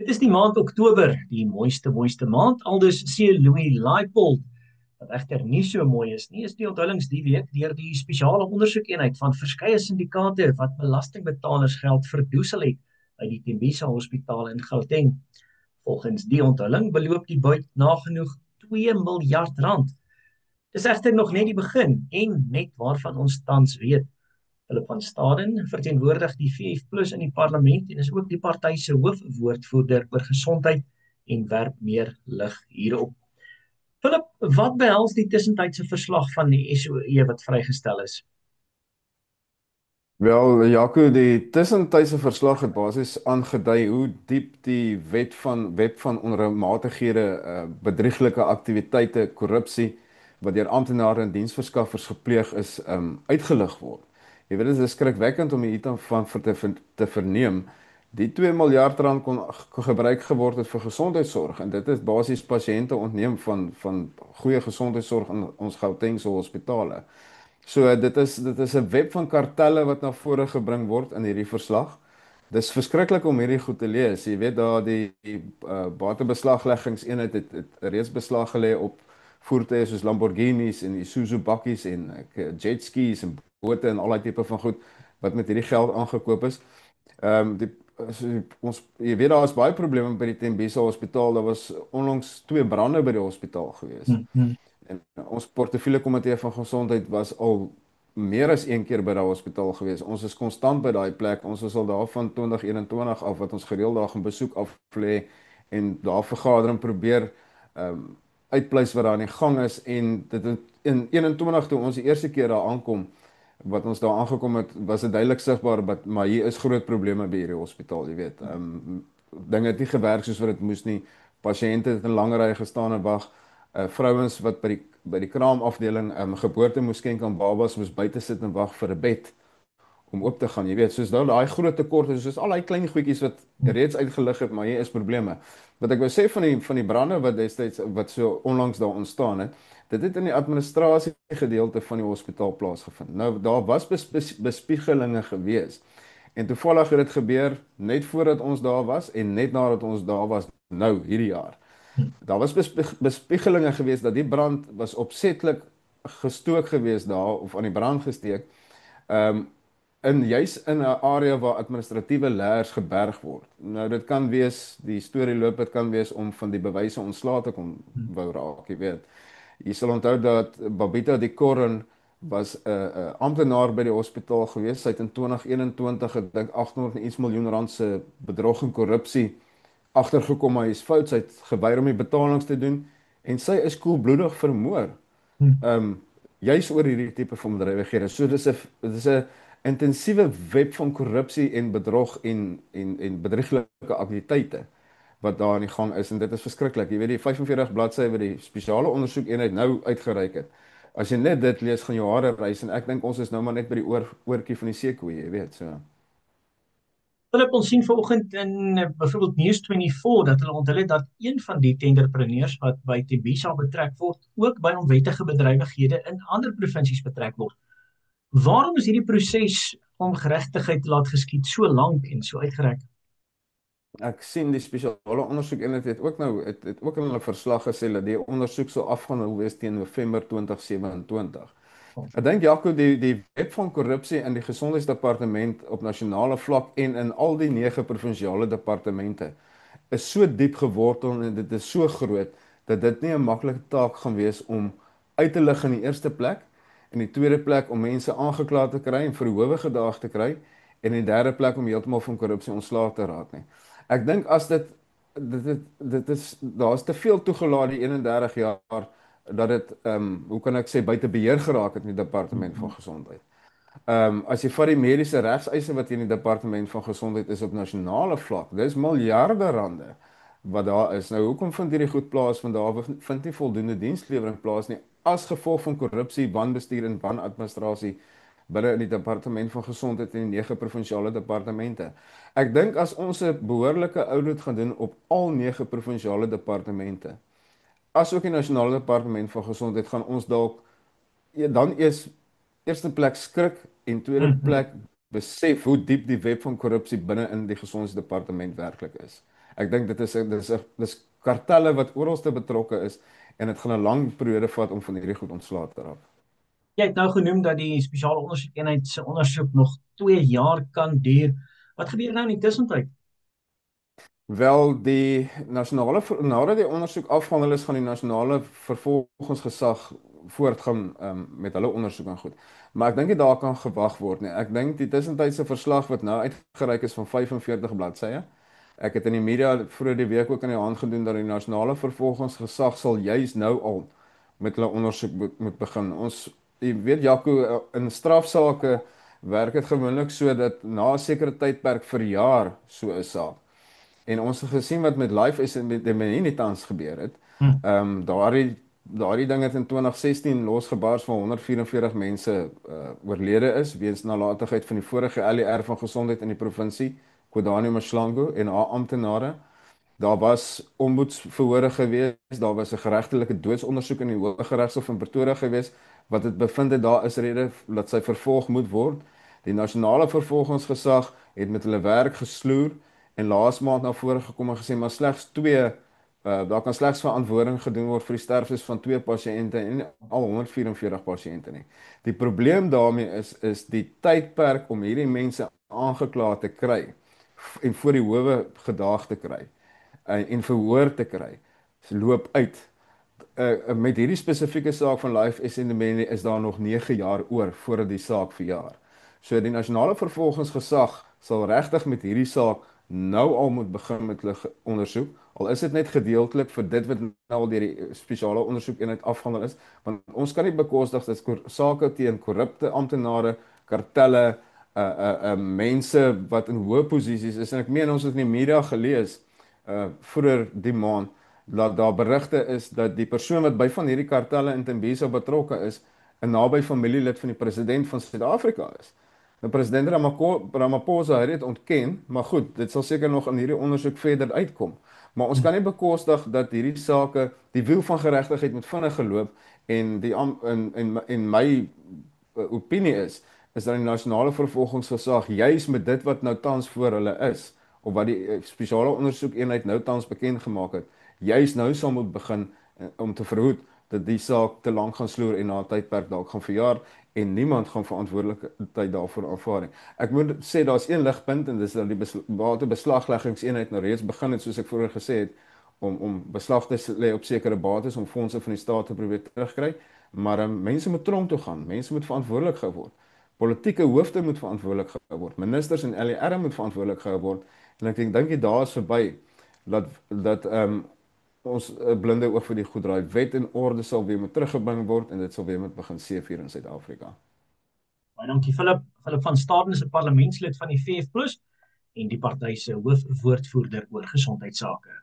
Dit is die maand Oktober, die mooiste maand, aldus C. Louis Leipold. Wat egter nie so mooi is nie, is die onthullings die week deur die spesiale ondersoekeenheid van verskeie syndikaate wat belastingbetalers geld verdoesel het uit die Tembisa Hospitaal in Gauteng. Volgens die onthulling beloop die buit nagenoeg 2 miljard rand. Dis egter nog net die begin en net waarvan ons tans weet. Philip van Staden verteenwoordig die VF+ in die parlement en is ook die party se hoofwoordvoerder oor gesondheid en werp meer lig hierop. Philip, wat behels die tussentydse verslag van die SOE wat vrygestel is? Wel, Jaco, die tussentydse verslag het basies aangedui hoe diep die wet van onregmatighede, bedrieglike aktiwiteite, korrupsie wat deur amptenare en diensverskaffers gepleeg is, uitgelig word. Jy weet, dit is skrikwekkend om hiervan te verneem. Die 2 miljard rand kon gebruik geword het vir gesondheidsorg en dit is basies pasiënte ontneem van goeie gesondheidsorg in ons Gautengse hospitale. So dit is 'n web van kartelle wat na vore gebring word in hierdie verslag. Dis verskriklik om hierdie goed te lees. Jy weet daar die batebeslagleggingseenheid het reeds beslag gelê op voertuie soos Lamborghinis en Isuzu bakkies en jet skis en bote en al daai tipe van goed wat met hierdie geld aangekoop is. Die so, jy weet daar is baie probleme by die Tembisa Hospitaal. Daar was onlangs 2 brande by die hospitaal gewees. Hmm. En ons portefeulje komitee van gesondheid was al meer as een keer by daai hospitaal gewees. Ons is konstant by daai plek. Ons is al daar van 2021 af wat ons gereeld daar gaan besoek af lê en daar vergadering probeer uitpleis wat daar aan die gang is en dit in 21 toe ons die eerste keer daar aankom wat ons daar aangekom het, was dit duidelik sigbaar dat maar hier is groot probleme by hierdie hospitaal, jy weet. Dinge het nie gewerk soos wat dit moes nie. Pasiënte het in lang rye gestaan en wag. Vrouens wat by die kraamafdeling geboorte moes skenk aan babas moes buite sit en wag vir 'n bed om oop te gaan. Jy weet, soos daai groot tekorte, soos al daai klein goedjies wat reeds uitgelig het, maar hier is probleme. Wat ek wou sê van die brande wat destyds wat so onlangs daar ontstaan het, dit het in die administrasie gedeelte van die hospitaal plaasgevind. Nou daar was bespiegelinge gewees. En toevallig het dit gebeur net voordat ons daar was en net nadat ons daar was nou hierdie jaar. Daar was bespiegelinge gewees dat die brand was opsetlik gestook gewees daar of aan die brand gesteek. Um juis in 'n area waar administratiewe leers geberg word. Nou dit kan wees die storie loop dit kan wees om van die bewyse ontslae te kom wou raak, jy weet. Jy sal onthou dat Babita die Korren was 'n amptenaar by die hospitaal gewees. Sy het in 2021 ek dink 800 en iets miljoen rand se bedrog en korrupsie agtergekom. Hy is fout, sy het geweier om die betalings te doen en sy is koelbloedig vermoor. Juis oor hierdie tipe van bedrywighede. So dis 'n intensiewe web van korrupsie en bedrog en bedrieglike aktiwiteite wat daar aan die gang is en dit is verskriklik. Jy weet die 45 bladsye wat die spesiale ondersoekeenheid nou uitgereik het. As jy net dit lees, gaan jou hare rys en ek dink ons is nou maar net by die oortjie van die seekoe, jy weet, so. Philip, ons sien vanoggend in byvoorbeeld News24 dat hulle onthul het dat een van die tenderpreneurs wat by Tembisa betrek word, ook by onwettige bedrywighede in ander provinsies betrek word. Waarom is hierdie proses om geregtigheid te laat geskied so lank en so uitgereik? Ek sien die spesiale ondersoekeenheid het ook in hulle verslag gesê dat die ondersoek sou afgehandel wees teen November 2027. Ek dink Jaco die web van korrupsie in die gesondheidsdepartement op nasionale vlak en in al die 9 provinsiale departemente is so diep gewortel en dit is so groot dat dit nie 'n maklike taak gaan wees om uit te lig in die eerste plek en in die tweede plek om mense aangekla te kry en vir die howe gedaag te kry en in die derde plek om heeltemal van korrupsie ontslae te raak nie. Ek dink as dit is daar's te veel toegelaat die 31 jaar dat dit hoe kan ek sê buite beheer geraak het in die departement van gesondheid. As jy vat die mediese regseise wat in die departement van gesondheid is op nasionale vlak, dis miljarde rande wat daar is. Nou hoekom vind hierdie goed plaas want daar vind nie voldoende dienslewering plaas nie as gevolg van korrupsie, wanbestuur en wanadministrasie binne in die departement van gesondheid en die 9 provinsiale departemente. Ek dink as ons 'n behoorlike audit gaan doen op al 9 provinsiale departemente, as ook die nasionale departement van gesondheid gaan ons dalk dan eerste plek skrik en tweede plek besef hoe diep die web van korrupsie binne in die gesondheidsdepartement werklik is. Ek dink dis kartelle wat oralste betrokke is en dit gaan 'n lang periode vat om van hierdie goed ontslae te raak. Jy het nou genoem dat die spesiale ondersoekeenheid se ondersoek nog 2 jaar kan duur. Wat gebeur nou in die tussentyd? Wel die nadat die ondersoek afgehandel is, gaan die nasionale vervolgingsgesag voortgaan met hulle ondersoek en goed. Maar ek dink nie daar kan gewag word nie. Ek dink die tussentydse verslag wat nou uitgereik is van 45 bladsye. Ek het in die media vroeër die week ook aan die hand gedoen dat die nasionale vervolgingsgesag sal juis nou al met hulle ondersoek moet begin. Jy weet Jaco, in strafsaake werk dit gewoonlik so dat na 'n sekere tydperk vir jaar so 'n saak. En ons het gesien wat met Life is en met die nie tans gebeur het. Hm. Daardie ding het in 2016 losgebars van 144 mense oorlede is weens nalatigheid van die vorige LER van gesondheid in die provinsie, Kodani Mashlangu en haar amptenare. Daar was omboedsverhore gewees, daar was 'n geregtelike doodsondersoek in die Hooggeregshof in Pretoria gewees wat dit bevind het daar is rede dat sy vervolg moet word. Die nasionale vervolgingsgesag het met hulle werk gesloer en laas maand na vore gekom en gesê maar daar kan slegs verantwoording gedoen word vir die sterftes van 2 pasiënte en al 144 pasiënte nie. Die probleem daarmee is die tydperk om hierdie mense aangekla te kry en voor die howe gedaag te kry en verhoor te kry, loop uit. Met hierdie spesifieke saak van Life Esidimeni is daar nog 9 jaar oor voordat die saak verjaar. So die nasionale vervolgingsgesag sal regtig met hierdie saak nou al moet begin met hulle ondersoek. Al is dit net gedeeltelik vir dit wat nou al deur die spesiale ondersoekeenheid afgehandel is, want ons kan nie bekostig dat sake teen korrupte amptenare, kartelle, mense wat in hoë posisies is en ek meen ons het in die media gelees vroeër die maand dat daar berigte is dat die persoon wat by van hierdie kartelle in Tembisa betrokke is, 'n naby familielid van die president van Suid-Afrika is. Nou president Ramaphosa het dit ontken, maar goed, dit sal seker nog in hierdie ondersoek verder uitkom. Maar ons kan nie bekostig dat hierdie sake die wiel van geregtigheid met vinnig geloop en in my opinie is dat die nasionale vervolgingsgesag juis met dit wat nou tans voor hulle is of wat die spesiale ondersoekeenheid nou tans bekend gemaak het, juis nou sal moet begin om te verhoed dat die saak te lank gaan sloer en na 'n tydperk dalk gaan verjaar en niemand gaan verantwoordelikheid daarvoor aanvaar nie. Ek moet sê daar's een ligpunt en dis dat die waterbeslagleggingseenheid nou reeds begin het soos ek vroeër gesê het om beslag te lê op sekere bates om fondse van die staat te probeer terugkry, maar mense moet tronk toe gaan, mense moet verantwoordelik gehou word. Politieke hoofde moet verantwoordelik gehou word, ministers en LER moet verantwoordelik gehou word en ek dink jy daar is verby dat ons blinde oog vir die goed draai. Wet en orde sal weer moet teruggebring word en dit sal weer moet begin seëvier in Suid-Afrika. Baie dankie Philip. Philip van Staden is 'n parlementslid van die VF+ en die party se hoofwoordvoerder oor gesondheidsake.